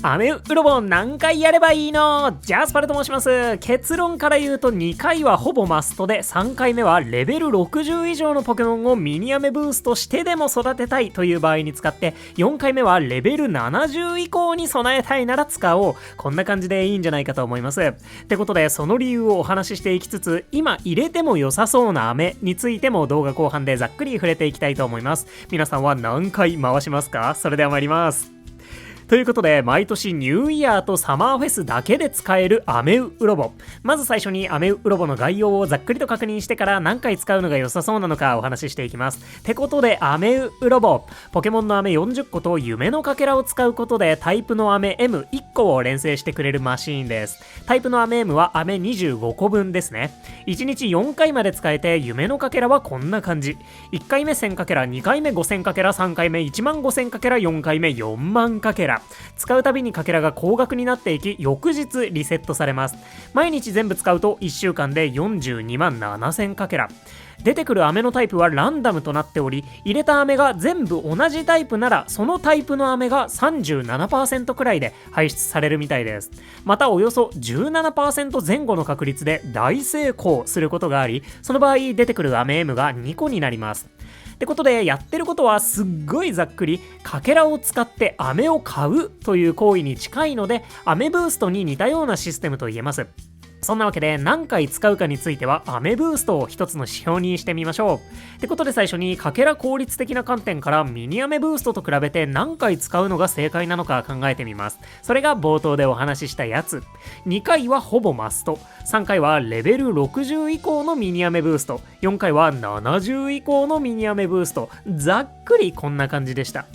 アメウロボ何回やればいいの？ジャスパルと申します。結論から言うと2回はほぼマストで、3回目はレベル60以上のポケモンをミニアメブーストしてでも育てたいという場合に使って、4回目はレベル70以降に備えたいなら使おう。こんな感じでいいんじゃないかと思います。ってことで、その理由をお話ししていきつつ、今入れても良さそうなアメについても動画後半でざっくり触れていきたいと思います。皆さんは何回回しますか？それでは参ります。ということで、毎年ニューイヤーとサマーフェスだけで使えるアメウロボ。まず最初にアメウロボの概要をざっくりと確認してから何回使うのが良さそうなのかお話ししていきます。ってことで、アメウロボ。ポケモンの飴40個と夢のかけらを使うことでタイプの飴 M1 個を連成してくれるマシーンです。タイプの飴 M は飴25個分ですね。1日4回まで使えて、夢のかけらはこんな感じ。1回目1000かけら、2回目5000かけら、3回目1万5000かけら、4回目4万かけら。使うたびにかけらが高額になっていき、翌日リセットされます。毎日全部使うと1週間で42万7000かけら。出てくる飴のタイプはランダムとなっており、入れた飴が全部同じタイプなら、そのタイプの飴が 37% くらいで排出されるみたいです。またおよそ 17% 前後の確率で大成功することがあり、その場合出てくる飴 M が2個になります。ってことで、やってることはすっごいざっくり、かけらを使って飴を買うという行為に近いので、飴ブーストに似たようなシステムと言えます。そんなわけで、何回使うかについては飴ブーストを一つの指標にしてみましょう。ってことで、最初にかけら効率的な観点からミニ飴ブーストと比べて何回使うのが正解なのか考えてみます。それが冒頭でお話ししたやつ。2回はほぼマスト、3回はレベル60以降のミニ飴ブースト、4回は70以降のミニ飴ブースト。ざっくりこんな感じでした。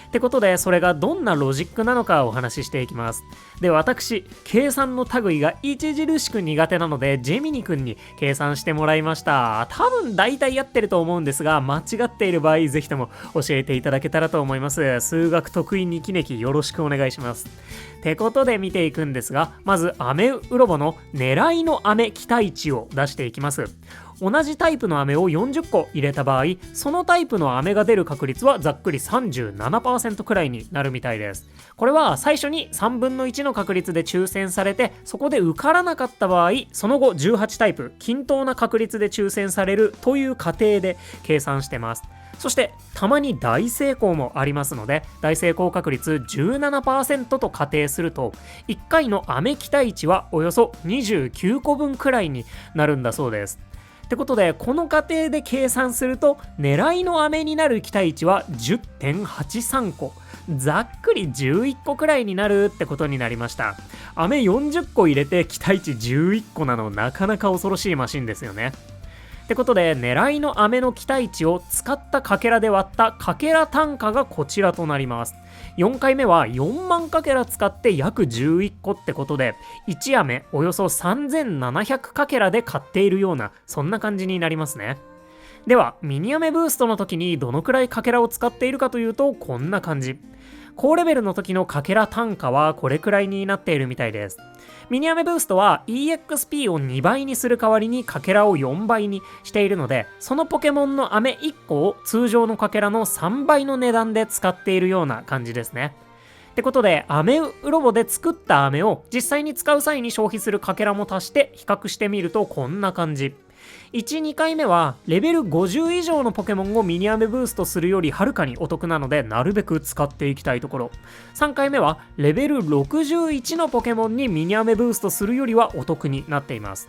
ってことで、それがどんなロジックなのかお話ししていきます。で、私、計算の類が著しく苦手なので、ジェミニ君に計算してもらいました。多分大体やってると思うんですが、間違っている場合、ぜひとも教えていただけたらと思います。数学得意にきねきよろしくお願いします。ってことで見ていくんですが、まずアメウロボの狙いの飴期待値を出していきます。同じタイプの飴を40個入れた場合、そのタイプの飴が出る確率はざっくり 37% くらいになるみたいです。これは最初に3分の1の確率で抽選されて、そこで受からなかった場合、その後18タイプ均等な確率で抽選されるという過程で計算してます。そしてたまに大成功もありますので、大成功確率 17% と仮定すると、1回の飴期待値はおよそ29個分くらいになるんだそうです。ってことで、この過程で計算すると、狙いの飴になる期待値は 10.83 個、ざっくり11個くらいになるってことになりました。飴40個入れて期待値11個なの、なかなか恐ろしいマシンですよね。ってことで、狙いの飴の期待値を使ったかけらで割ったかけら単価がこちらとなります。4回目は4万かけら使って約11個ってことで、1飴およそ3700かけらで買っているような、そんな感じになりますね。では、ミニ飴ブーストの時にどのくらいかけらを使っているかというと、こんな感じ。高レベルの時のかけら単価はこれくらいになっているみたいです。ミニアメブーストは EXP を2倍にする代わりにかけらを4倍にしているので、そのポケモンの飴1個を通常のかけらの3倍の値段で使っているような感じですね。ってことで、アメウロボで作った飴を実際に使う際に消費するかけらも足して比較してみるとこんな感じ。1、2回目はレベル50以上のポケモンをミニアメブーストするよりはるかにお得なので、なるべく使っていきたいところ。3回目はレベル61のポケモンにミニアメブーストするよりはお得になっています。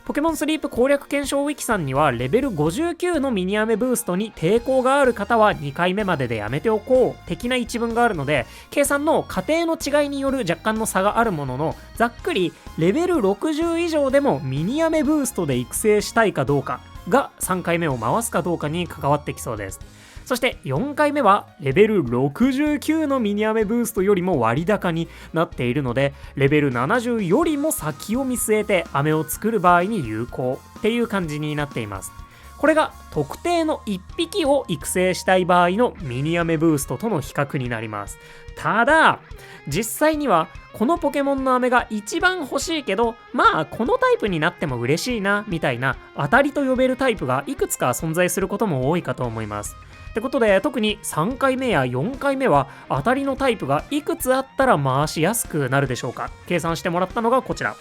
ポケモンスリープ攻略検証ウィキさんには、レベル59のミニアメブーストに抵抗がある方は2回目まででやめておこう的な一文があるので、計算の過程の違いによる若干の差があるものの、ざっくりレベル60以上でもミニアメブーストで育成したいかどうかが3回目を回すかどうかに関わってきそうです。そして4回目はレベル69のミニアメブーストよりも割高になっているので、レベル70よりも先を見据えて飴を作る場合に有効っていう感じになっています。これが特定の1匹を育成したい場合のミニアメブーストとの比較になります。ただ、実際にはこのポケモンの飴が一番欲しいけど、まあこのタイプになっても嬉しいなみたいな当たりと呼べるタイプがいくつか存在することも多いかと思います。っってことで、特に3回目や4回目は当たりのタイプがいくつあったら回しやすくなるでしょうか。計算してもらったのがこちら。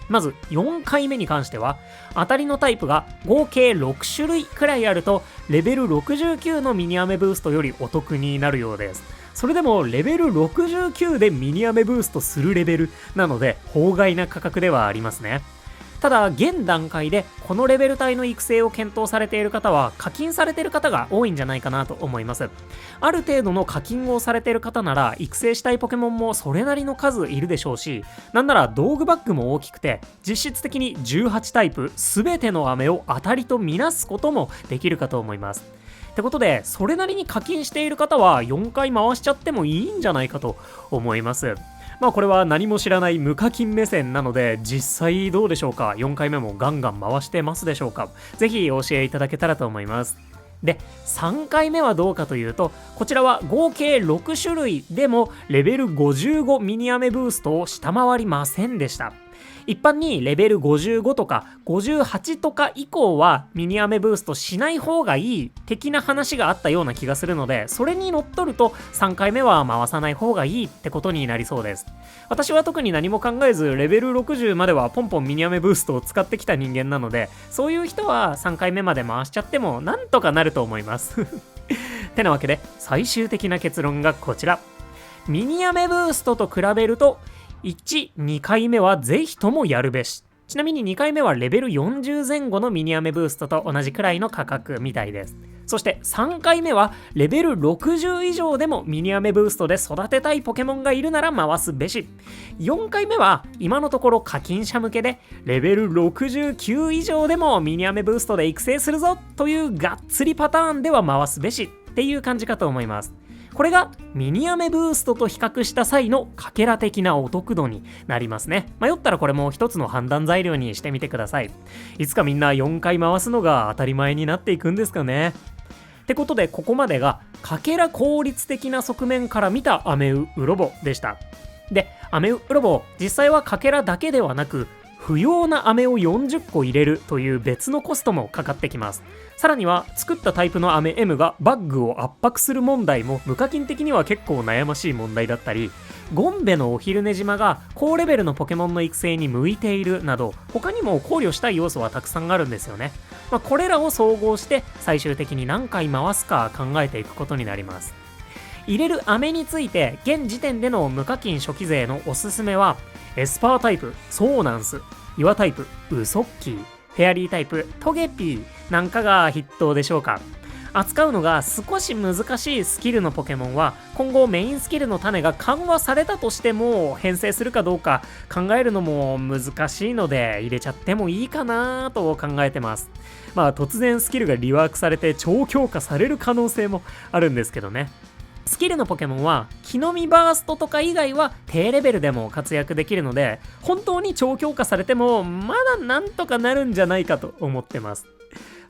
まず4回目に関しては、当たりのタイプが合計6種類くらいあるとレベル69のミニアメブーストよりお得になるようです。それでもレベル69でミニアメブーストするレベルなので法外な価格ではありますね。ただ現段階でこのレベル帯の育成を検討されている方は課金されている方が多いんじゃないかなと思います。ある程度の課金をされている方なら育成したいポケモンもそれなりの数いるでしょうし、なんなら道具バッグも大きくて実質的に18タイプ全ての飴を当たりとみなすこともできるかと思います。ってことで、それなりに課金している方は4回回しちゃってもいいんじゃないかと思います。これは何も知らない無課金目線なので、実際どうでしょうか。4回目もガンガン回してますでしょうか。ぜひお教えいただけたらと思います。で、3回目はどうかというと、こちらは合計6種類でもレベル55ミニアメブーストを下回りませんでした。一般にレベル55とか58とか以降はミニアメブーストしない方がいい的な話があったような気がするので、それにのっとると3回目は回さない方がいいってことになりそうです。私は特に何も考えずレベル60まではポンポンミニアメブーストを使ってきた人間なので、そういう人は3回目まで回しちゃってもなんとかなると思いますてなわけで最終的な結論がこちら。ミニアメブーストと比べると1、2回目はぜひともやるべし。ちなみに2回目はレベル40前後のミニアメブーストと同じくらいの価格みたいです。そして3回目はレベル60以上でもミニアメブーストで育てたいポケモンがいるなら回すべし。4回目は今のところ課金者向けでレベル69以上でもミニアメブーストで育成するぞというがっつりパターンでは回すべしっていう感じかと思います。これがミニアメブーストと比較した際のかけら的なお得度になりますね。迷ったらこれも一つの判断材料にしてみてください。いつかみんな4回回すのが当たり前になっていくんですかね。ってことでここまでがかけら効率的な側面から見たアメウロボでした。で、アメウロボ実際はかけらだけではなく不要な飴を40個入れるという別のコストもかかってきます。さらには作ったタイプの飴 M がバッグを圧迫する問題も無課金的には結構悩ましい問題だったり、ゴンベのお昼寝島が高レベルのポケモンの育成に向いているなど他にも考慮したい要素はたくさんあるんですよね。これらを総合して最終的に何回回すか考えていくことになります。入れる飴について現時点での無課金初期勢のおすすめはエスパータイプソーナンス、岩タイプウソッキー、フェアリータイプトゲピーなんかが筆頭でしょうか。扱うのが少し難しいスキルのポケモンは今後メインスキルの種が緩和されたとしても編成するかどうか考えるのも難しいので入れちゃってもいいかなと考えてます。突然スキルがリワークされて超強化される可能性もあるんですけどね。スキルのポケモンは木の実バーストとか以外は低レベルでも活躍できるので本当に超強化されてもまだなんとかなるんじゃないかと思ってます。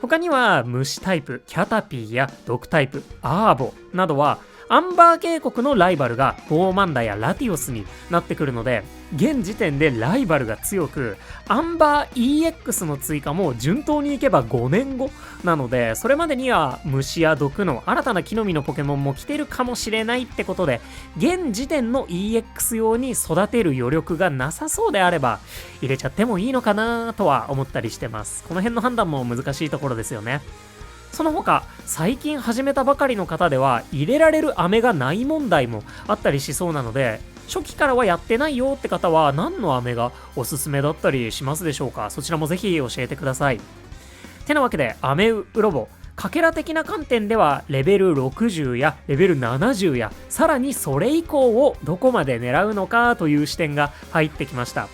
他には虫タイプキャタピーや毒タイプアーボなどはアンバー渓谷のライバルがゴーマンダやラティオスになってくるので現時点でライバルが強くアンバー EX の追加も順当にいけば5年後なのでそれまでには虫や毒の新たな木の実のポケモンも来てるかもしれないってことで現時点の EX 用に育てる余力がなさそうであれば入れちゃってもいいのかなとは思ったりしてます。この辺の判断も難しいところですよね。その他最近始めたばかりの方では入れられる飴がない問題もあったりしそうなので初期からはやってないよって方は何の飴がおすすめだったりしますでしょうか。そちらもぜひ教えてください。てなわけでアメウロボかけら的な観点ではレベル60やレベル70やさらにそれ以降をどこまで狙うのかという視点が入ってきました。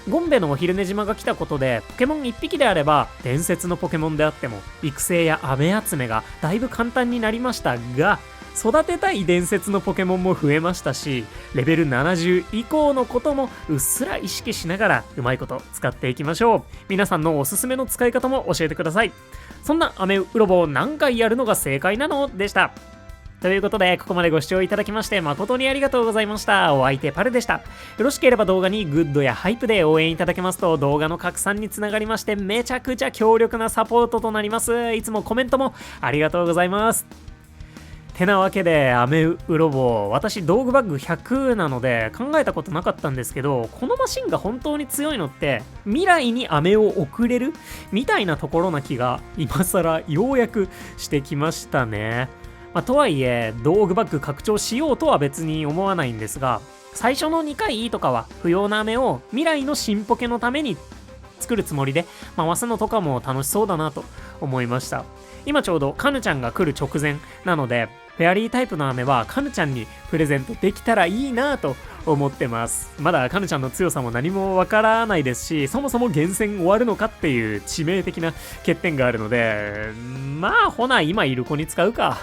ゴンベのお昼寝島が来たことでポケモン1匹であれば伝説のポケモンであっても育成や飴集めがだいぶ簡単になりましたが育てたい伝説のポケモンも増えましたしレベル70以降のこともうっすら意識しながらうまいこと使っていきましょう。皆さんのおすすめの使い方も教えてください。そんなアメウロボを何回やるのが正解なのでした。ということでここまでご視聴いただきまして誠にありがとうございました。お相手パルでした。よろしければ動画にグッドやハイプで応援いただけますと動画の拡散につながりましてめちゃくちゃ強力なサポートとなります。いつもコメントもありがとうございます。てなわけで、アメウロボ、私道具バッグ100なので考えたことなかったんですけど、このマシンが本当に強いのって未来に飴を送れるみたいなところな気が今更ようやくしてきましたね。とはいえ道具バッグ拡張しようとは別に思わないんですが、最初の2回とかは不要な飴を未来の新ポケのために作るつもりで回すのとかも楽しそうだなと思いました。今ちょうどカヌちゃんが来る直前なので、フェアリータイプの飴はカヌちゃんにプレゼントできたらいいなと思ってます。まだカヌちゃんの強さも何もわからないですし、そもそも厳選終わるのかっていう致命的な欠点があるので、ほな今いる子に使うか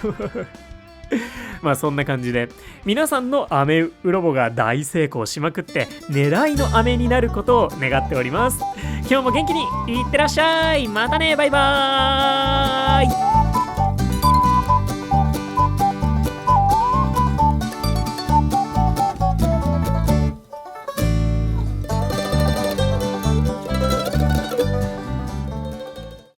そんな感じで皆さんのアメウロボが大成功しまくって狙いのアメになることを願っております。今日も元気にいってらっしゃい。またね、バイバーイ。